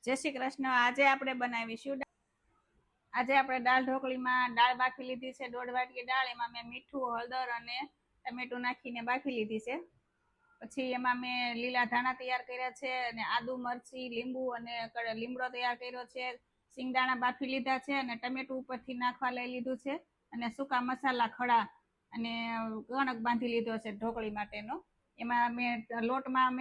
જય શ્રી કૃષ્ણ। આજે આપણે બનાવીશું દાળ ઢોકળીમાં દાળ બાફી લીધી છે 1.5 વાટકી દાળ। એમાં મેં મીઠું, હળદર અને ટમેટું નાખીને બાફી લીધી છે। પછી એમાં મેં લીલા ધાણા તૈયાર કર્યા છે અને આદુ, મરચી, લીંબુ અને લીમડો તૈયાર કર્યો છે। સિંગદાણા બાફી લીધા છે અને ટમેટું ઉપરથી નાખવા લઈ લીધું છે અને સૂકા મસાલા ખડા અને કણક બાંધી લીધો છે ઢોકળી માટેનો। એમાં મેં લોટમાં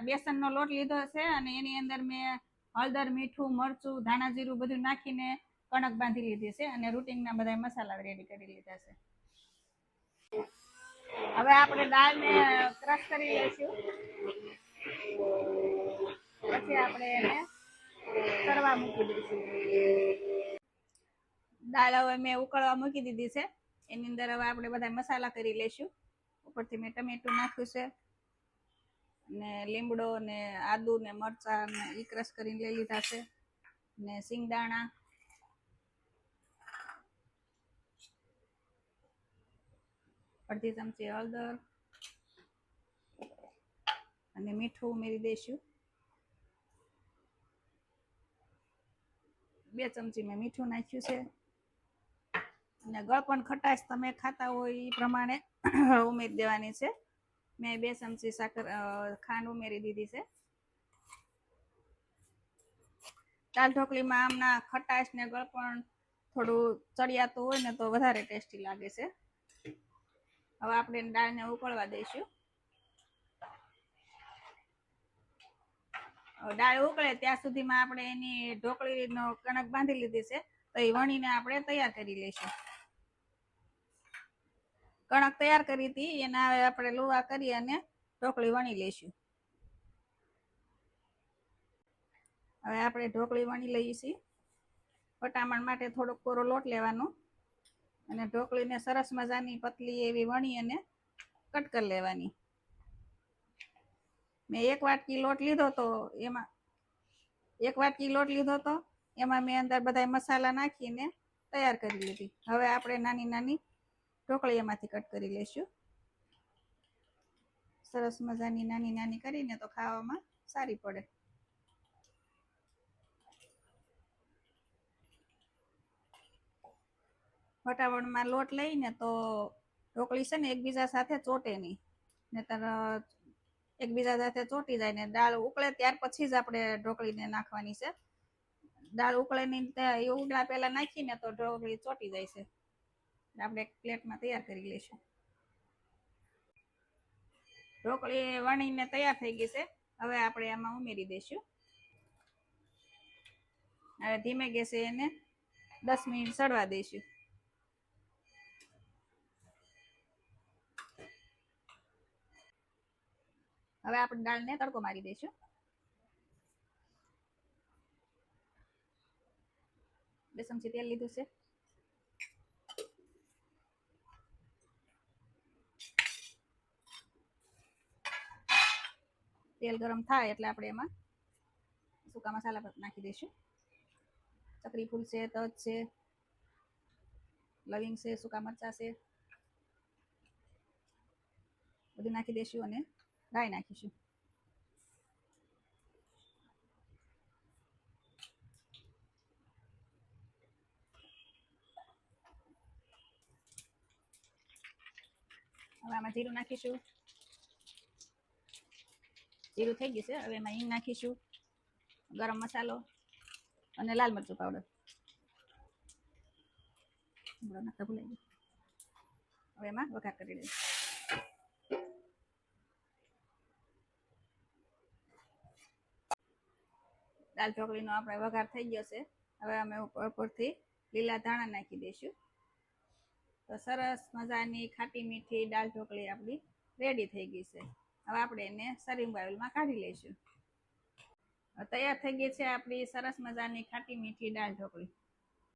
બેસનનો લોટ લીધો છે અને એની અંદર મેં હળદર, મીઠું, મરચું, ધાણા જીરું બધું નાખીને કણક બાંધી લીધી છે અને રૂટિંગના બધા મસાલા રેડી કરી લીધા છે। હવે આપણે દાળને ક્રશ કરી લઈશું। પછી આપણે એને તરવા મૂકી દઈશું। દાળ હવે મેં ઉકળવા મૂકી દીધી છે। એની અંદર હવે આપણે બધા મસાલા કરી લઈશું। ઉપરથી મેં ટમેટું નાખ્યું છે ને લીમડો ને આદુ ને મરચા ને ઈ ક્રશ કરીને લઈ લીધા છે ને સિંગદાણા, અડધી ચમચી હળદર અને મીઠું ઉમેરી દઈશું। 2 ચમચી મેં મીઠું નાખ્યું છે અને ગળપણ ખટાશ તમે ખાતા હોય એ પ્રમાણે ઉમેરી દેવાની છે। મેં 2 ચમચી ખાંડ ઉમેરી દીધી છે। દાળ ઢોકળીમાં આમના ખટાશ ને ગળપણ થોડું ચડિયાતું હોય ને તો વધારે ટેસ્ટી લાગે છે। હવે આપણે દાળને ઉકળવા દઈશું। દાળ ઉકળે ત્યાં સુધીમાં આપણે એની ઢોકળીનો કણક બાંધી લીધી છે તો એ વણીને આપણે તૈયાર કરી લઈશું। કણક તૈયાર કરી હતી એના આપણે લુવા કરી અને ઢોકળી વણી લઈશું। હવે આપણે ઢોકળી વણી લઈએ છીએ। વટામણ માટે થોડોક કોરો લોટ લેવાનો અને ઢોકળીને સરસ મજાની પતલી એવી વણી અને કટ કરી લેવાની। મેં 1 વાટકી લોટ લીધો તો એમાં મેં અંદર બધા મસાલા નાખીને તૈયાર કરી લીધી। હવે આપણે નાની નાની ઢોકળી એમાંથી કટ કરી લઈશું। સરસ મજાની નાની નાની કરીને તો ખાવામાં સારી પડે। વટાવણમાં લોટ લઈને તો ઢોકળી છે ને એકબીજા સાથે ચોટે નહીં, નહીતર એકબીજા સાથે ચોટી જાય ને દાળ ઉકળે ત્યાર પછી જ આપણે ઢોકળીને નાખવાની છે। દાળ ઉકળે નહીં એ ઉકળા પહેલા નાખીને તો ઢોકળી ચોટી જાય છે। આપણે એક પ્લેટમાં તૈયાર કરી લઈશું। ઢોકળી વણીને તૈયાર થઈ ગઈ છે। હવે આપણે આમાં ઉમેરી દઈશું। હવે ધીમે ગેસે એને 10 મિનિટ સડવા દઈશું। હવે આપણે દાળને તડકો મારી દઈશું। 2 ચમચી તેલ લીધું છે। તેલ ગરમ થાય એટલે આપણે એમાં સૂકા મસાલા નાખી દઈશું। ચકરી ફૂલ છે, તજ છે, લવિંગ છે, સૂકા મરચા છે, બધું નાખી દઈશું અને રાઈ નાખીશું। હવે આમાં જીરું નાખીશું। જીરું થઈ ગયું છે। હવે એમાં હિંગ નાખીશું, ગરમ મસાલો અને લાલ મરચું પાવડર। હવે એમાં વઘાર કરી દઈશું। દાળ ઢોકળીનો આપણે વઘાર થઈ ગયો છે। હવે અમે ઉપરથી લીલા ધાણા નાખી દઈશું તો સરસ મજાની ખાટી મીઠી દાળ ઢોકળી આપણી રેડી થઈ ગઈ છે। હવે આપણે એને સર્વિંગ બાઉલમાં કાઢી લઈશું। તૈયાર થઈ ગઈ છે આપણી સરસ મજાની ખાટી મીઠી દાળ ઢોકળી।